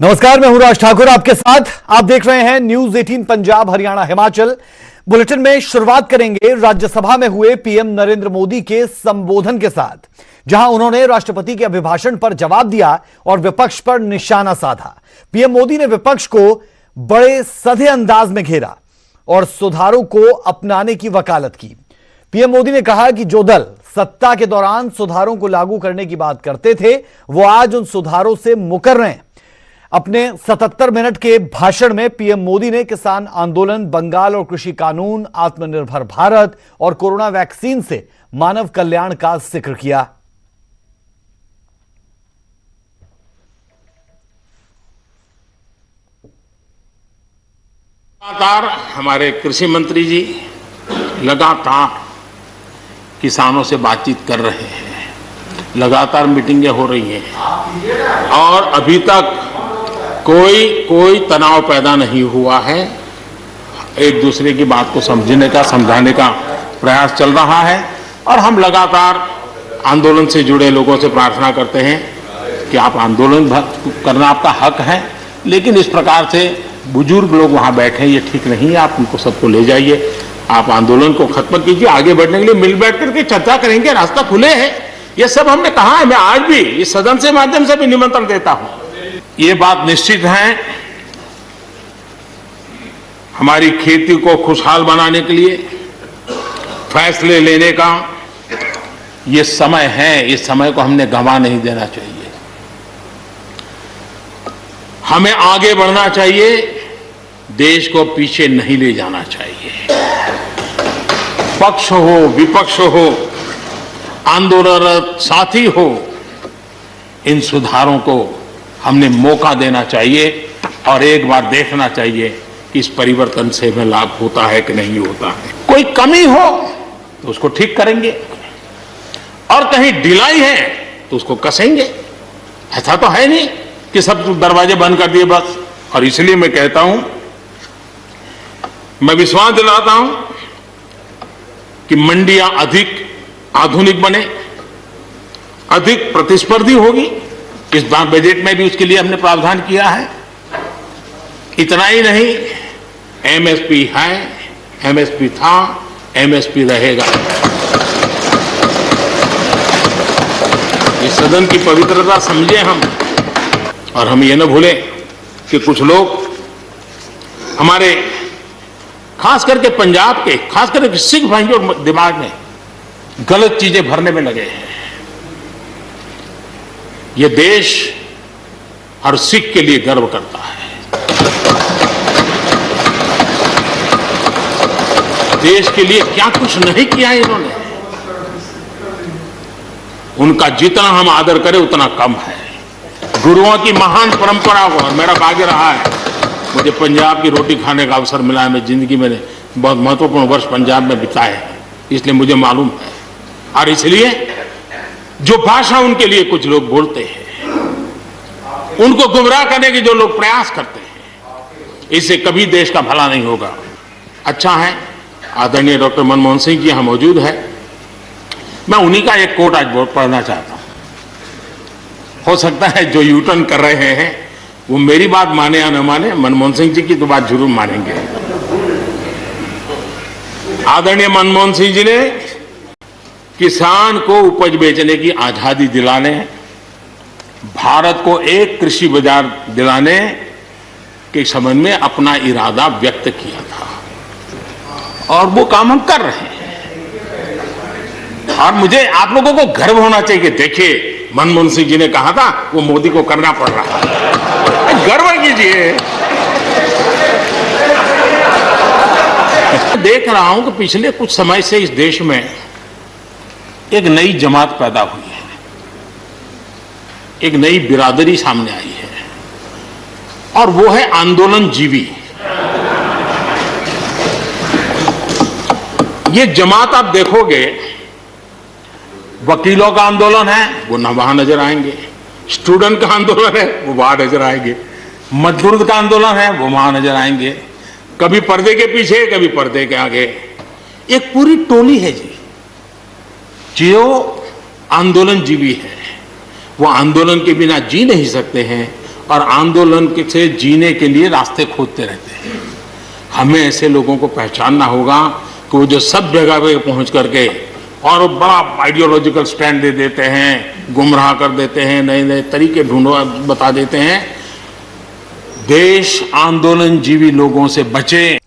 नमस्कार, मैं हूं राज ठाकुर आपके साथ। आप देख रहे हैं न्यूज 18 पंजाब हरियाणा हिमाचल। बुलेटिन में शुरुआत करेंगे राज्यसभा में हुए पीएम नरेंद्र मोदी के संबोधन के साथ, जहां उन्होंने राष्ट्रपति के अभिभाषण पर जवाब दिया और विपक्ष पर निशाना साधा। पीएम मोदी ने विपक्ष को बड़े सधे अंदाज में घेरा और सुधारों को अपनाने की वकालत की। पीएम मोदी ने कहा कि जो दल सत्ता के दौरान सुधारों को लागू करने की बात करते थे, वो आज उन सुधारों से मुकर रहे हैं। अपने 77 मिनट के भाषण में पीएम मोदी ने किसान आंदोलन, बंगाल और कृषि कानून, आत्मनिर्भर भारत और कोरोना वैक्सीन से मानव कल्याण का जिक्र किया। लगातार हमारे कृषि मंत्री जी लगातार किसानों से बातचीत कर रहे हैं, लगातार मीटिंगें हो रही हैं और अभी तक कोई तनाव पैदा नहीं हुआ है। एक दूसरे की बात को समझने का, समझाने का प्रयास चल रहा है और हम लगातार आंदोलन से जुड़े लोगों से प्रार्थना करते हैं कि आप आंदोलन करना आपका हक है, लेकिन इस प्रकार से बुजुर्ग लोग वहां बैठे ये ठीक नहीं है। आप उनको सबको ले जाइए, आप आंदोलन को खत्म कीजिए। आगे बढ़ने के लिए मिल बैठ करके चर्चा करेंगे, रास्ता खुले है। ये सब हमने कहा है। मैं आज भी इस सदन से माध्यम से भी निमंत्रण देता हूं। ये बात निश्चित है, हमारी खेती को खुशहाल बनाने के लिए फैसले लेने का ये समय है। इस समय को हमने गंवा नहीं देना चाहिए। हमें आगे बढ़ना चाहिए, देश को पीछे नहीं ले जाना चाहिए। पक्ष हो, विपक्ष हो, आंदोलनरत साथी हो, इन सुधारों को हमने मौका देना चाहिए और एक बार देखना चाहिए कि इस परिवर्तन से हमें लाभ होता है कि नहीं होता है। कोई कमी हो तो उसको ठीक करेंगे और कहीं ढिलाई है तो उसको कसेंगे। ऐसा तो है नहीं कि सब दरवाजे बंद कर दिए बस। और इसलिए मैं कहता हूं, मैं विश्वास दिलाता हूं कि मंडियां अधिक आधुनिक बने, अधिक प्रतिस्पर्धी होगी। इस बार बजट में भी उसके लिए हमने प्रावधान किया है। इतना ही नहीं, एमएसपी है, एमएसपी था, एमएसपी रहेगा। इस सदन की पवित्रता समझे हम, और हम ये न भूलें कि कुछ लोग हमारे खास करके पंजाब के, खास करके सिख भाइयों के दिमाग में गलत चीजें भरने में लगे हैं। ये देश हर सिख के लिए गर्व करता है। देश के लिए क्या कुछ नहीं किया इन्होंने। उनका जितना हम आदर करें उतना कम है। गुरुओं की महान परंपरा को, और मेरा भाग्य रहा है मुझे पंजाब की रोटी खाने का अवसर मिला है। मैं जिंदगी में बहुत महत्वपूर्ण वर्ष पंजाब में बिताए हैं, इसलिए मुझे मालूम है। और इसलिए जो भाषा उनके लिए कुछ लोग बोलते हैं, उनको गुमराह करने के जो लोग प्रयास करते हैं, इससे कभी देश का भला नहीं होगा। अच्छा है, आदरणीय डॉक्टर मनमोहन सिंह जी यहां मौजूद है। मैं उन्हीं का एक कोट आज पढ़ना चाहता हूं। हो सकता है जो यूटर्न कर रहे हैं वो मेरी बात माने या न माने, मनमोहन सिंह जी की तो बात जरूर मानेंगे। आदरणीय मनमोहन सिंह जी ने किसान को उपज बेचने की आजादी दिलाने, भारत को एक कृषि बाजार दिलाने के संबंध में अपना इरादा व्यक्त किया था और वो काम हम कर रहे हैं। और मुझे आप लोगों को गर्व होना चाहिए। देखिए, मनमोहन सिंह जी ने कहा था वो मोदी को करना पड़ रहा है, गर्व कीजिए। देख रहा हूं कि पिछले कुछ समय से इस देश में एक नई जमात पैदा हुई है, एक नई बिरादरी सामने आई है, और वो है आंदोलन जीवी। ये जमात आप देखोगे, वकीलों का आंदोलन है वो न वहां नजर आएंगे, स्टूडेंट का आंदोलन है वो वहां नजर आएंगे, मजदूर का आंदोलन है वो वहां नजर आएंगे, कभी पर्दे के पीछे, कभी पर्दे के आगे। एक पूरी टोली है जी जो आंदोलन जीवी है। वो आंदोलन के बिना जी नहीं सकते हैं और आंदोलन से जीने के लिए रास्ते खोजते रहते हैं। हमें ऐसे लोगों को पहचानना होगा कि वो जो सब जगह पे पहुंच करके और बड़ा आइडियोलॉजिकल स्टैंड दे देते हैं, गुमराह कर देते हैं, नए नए तरीके बता देते हैं। देश आंदोलन जीवी लोगों से बचे।